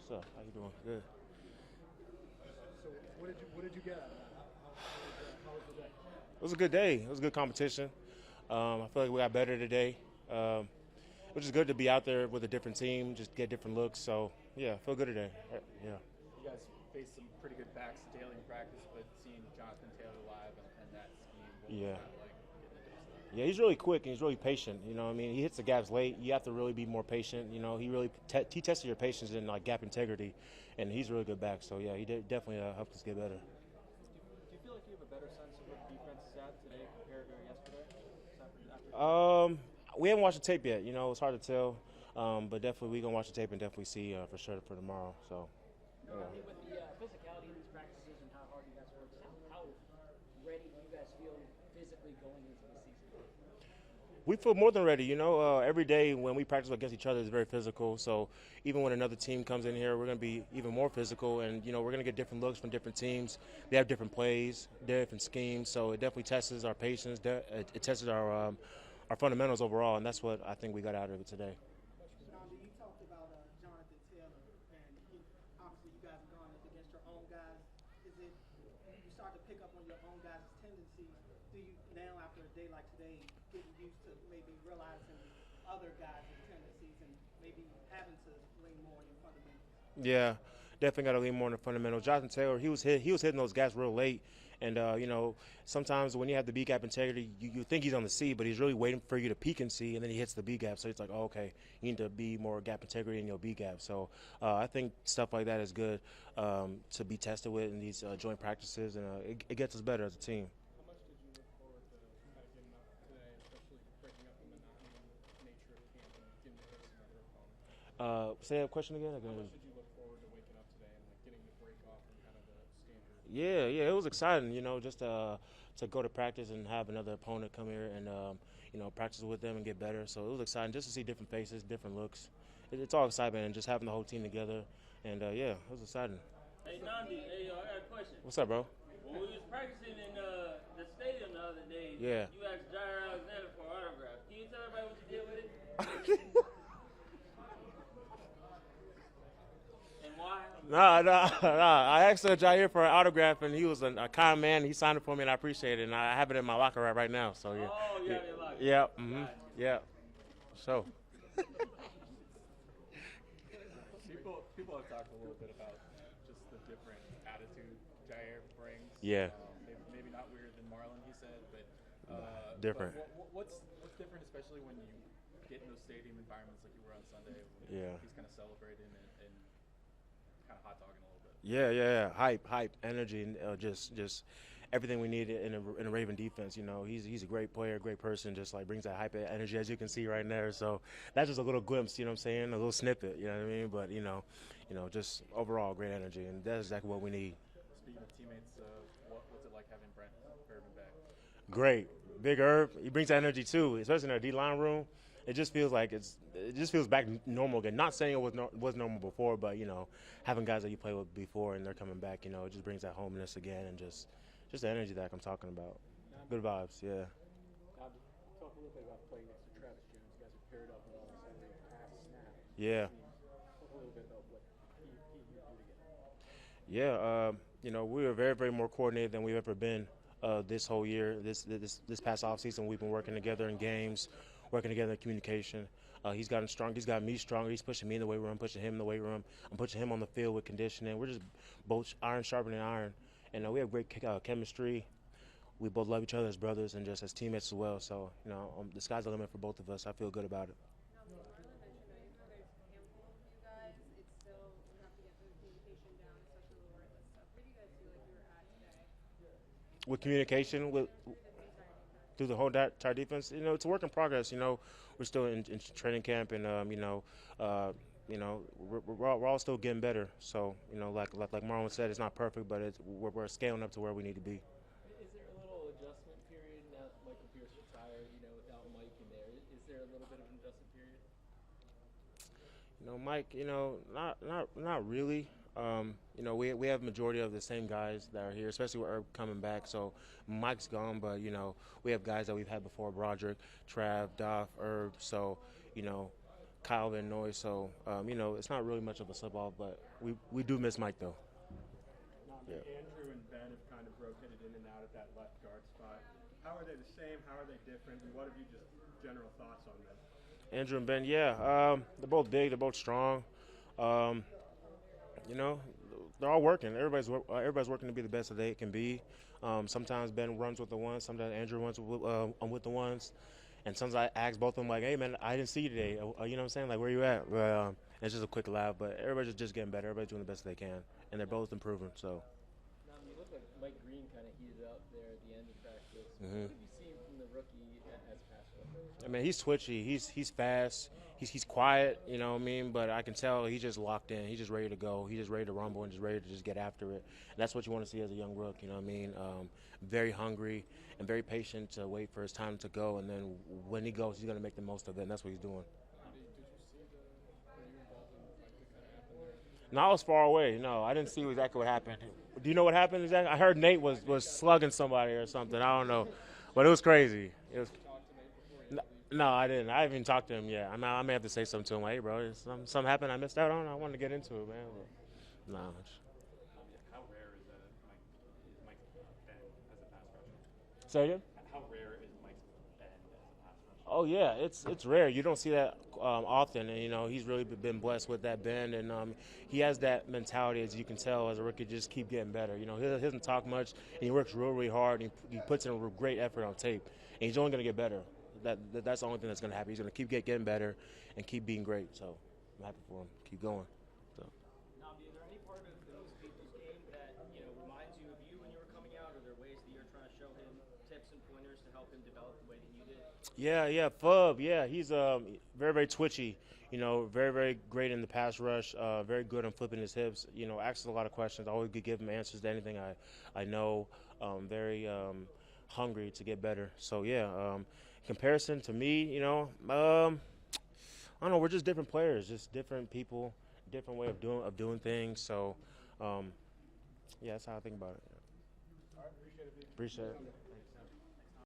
What's up? How you doing? Good. So what did you get out of that? How was the day? It was a good day. It was a good competition. I feel like we got better today, which is good to be out there with a different team, just get different looks. So yeah, I feel good today. Yeah. You guys faced some pretty good backs daily in practice, but seeing Jonathan Taylor live and that scheme, what was Yeah. it kind of like getting into that? Yeah, he's really quick and he's really patient. You know, what I mean, he hits the gaps late. You have to really be more patient. You know, he really he tested your patience and like gap integrity, and he's a really good back. So yeah, he definitely helped us get better. Do you feel like you have a better sense of where the defense is at today compared to yesterday? After today? Um, we haven't watched the tape yet. You know, it's hard to tell, but definitely we gonna watch the tape and definitely see for sure for tomorrow. So. Yeah. With the physicality in these practices and how hard you guys work, how ready do you guys feel physically going into the season? We feel more than ready. You know, every day when we practice against each other is very physical. So even when another team comes in here, we're going to be even more physical, and you know we're going to get different looks from different teams. They have different plays, different schemes. So it definitely tests our patience. It tests our fundamentals overall, and that's what I think we got out of it today. Nnamdi, you talked about Jonathan Taylor, and obviously you guys have gone up against your own guys. Is it you start to pick up on your own guys' tendencies? Do you now, after a day like today, getting used to maybe realizing other guys' tendencies and maybe having to lean more on your fundamentals? Yeah, definitely got to lean more on the fundamentals. Jonathan Taylor, he was hitting those gaps real late, and you know sometimes when you have the B gap integrity, you think he's on the C, but he's really waiting for you to peek and see, and then he hits the B gap. So it's like, oh, okay, you need to be more gap integrity in your B gap. So I think stuff like that is good to be tested with in these joint practices, and it gets us better as a team. How much did you look forward to kind of getting up today, especially breaking up the monotony nature of camp and getting to face another opponent? Say that question again. How much did you look forward to waking up today and like getting the break off from kind of the standard? Yeah, it was exciting. You know, just to go to practice and have another opponent come here and you know practice with them and get better. So it was exciting just to see different faces, different looks. It's all excitement and just having the whole team together. And yeah, it was exciting. Hey Nnamdi, hey yo, I got a question. What's up, bro? When we was practicing in the stadium the other day, Yeah. you asked Jair Alexander for an autograph. Can you tell everybody what you did with it and why? Nah. I asked Jair for an autograph, and he was a kind man. He signed it for me, and I appreciate it. And I have it in my locker right now. So yeah. Oh, you Yeah. have your locker. Yeah. Gotcha. Yeah. So. People have talked a little bit about just the different attitude Jair brings. Yeah. Maybe not weirder than Marlon, he said, but Different. But what's different, especially when you get in those stadium environments like you were on Sunday, when Yeah. he's kind of celebrating and kind of hot dogging a little bit. Yeah. Hype, energy, and just everything we need in a Raven defense. You know, he's a great player, great person. Just like brings that hype energy as you can see right there. So that's just a little glimpse. You know what I'm saying? A little snippet. You know what I mean? But just overall great energy, and that's exactly what we need. Speaking of teammates, what's it like having Brent Irvin back? Great, Big Herb. He brings that energy too, especially in our D line room. It just feels like it just feels back normal again. Not saying it was normal before, but you know, having guys that you played with before and they're coming back, you know, it just brings that homeness again and just the energy that I'm talking about. Good vibes, yeah. Now, talk a little bit about playing next to Travis Jones. You guys are paired up and all of a sudden they pass snap. Yeah. Talk a little bit about what he you do together. Yeah, you know, we are very more coordinated than we've ever been this whole year. This past offseason, we've been working together in games, working together in communication. He's gotten strong. He's got me stronger. He's pushing me in the weight room. I'm pushing him in the weight room. I'm pushing him on the field with conditioning. We're just both iron sharpening iron, and we have great chemistry. We both love each other as brothers and just as teammates as well. So, you know, the sky's the limit for both of us. I feel good about it. Now, Marlon mentioned, I know there's a handful of you guys. It's still, you have to get the communication down, especially with the wordless stuff. Where do you guys feel like you were at today? With communication, through the whole entire defense, you know, it's a work in progress. You know, we're still in training camp, and we're all still getting better. So, you know, like Marlon said, it's not perfect, but we're scaling up to where we need to be. Is there a little adjustment period now that Michael Pierce retired, without Mike in there? Is there a little bit of an adjustment period? You know, Mike, not really. You know, we have majority of the same guys that are here, especially with Herb coming back. So Mike's gone, but you know, we have guys that we've had before: Broderick, Trav, Doff, Herb. So, you know, Kyle Van Noy. So, it's not really much of a slip off, but we do miss Mike, though. Yeah. Andrew and Ben have kind of rotated in and out of that left guard spot. How are they the same? How are they different? And what have you just general thoughts on them? Andrew and Ben, they're both big, they're both strong. They're all working. Everybody's working to be the best that they can be. Sometimes Ben runs with the ones, sometimes Andrew runs with the ones. And sometimes I ask both of them, like, hey, man, I didn't see you today. You know what I'm saying? Like, where you at? It's just a quick laugh, but everybody's just getting better. Everybody's doing the best they can, and they're both improving. So. Now, you look like Mike Green kind of heated up there at the end of practice. Mm-hmm. What have you seen from the rookie as pass rusher? I mean, he's twitchy. He's fast. He's quiet, you know what I mean? But I can tell he's just locked in. He's just ready to go. He's just ready to rumble and just ready to just get after it. And that's what you want to see as a young rook, you know what I mean? Very hungry and very patient to wait for his time to go. And then when he goes, he's going to make the most of it, and that's what he's doing. No, I was far away. No, I didn't see exactly what happened. Do you know what happened exactly? I heard Nate was slugging somebody or something. I don't know. But it was crazy. No, I didn't. I haven't even talked to him yet. I may have to say something to him. Like, hey, bro, something happened I missed out on. I wanted to get into it, man. But, no. How rare is Mike's bend as a pass rusher? Say again? How rare is Mike's bend as a pass rusher? Oh, yeah, it's rare. You don't see that often, and, he's really been blessed with that bend, and he has that mentality, as you can tell, as a rookie, just keep getting better. He doesn't talk much, and he works really hard, and he puts in a great effort on tape, and he's only going to get better. That's the only thing that's going to happen. He's going to keep getting better and keep being great. So I'm happy for him. Keep going. So. Nnamdi, is there any part of those people's game that reminds you of you when you were coming out? Are there ways that you're trying to show him tips and pointers to help him develop the way that you did? Yeah, Fub. Yeah, he's very, very twitchy. Very, very great in the pass rush. Very good on flipping his hips. Asks a lot of questions. I always give him answers to anything I know. Very hungry to get better. So yeah. Comparison to me, I don't know. We're just different players, just different people, different way of doing things. So, that's how I think about it. All right, appreciate it. Appreciate it.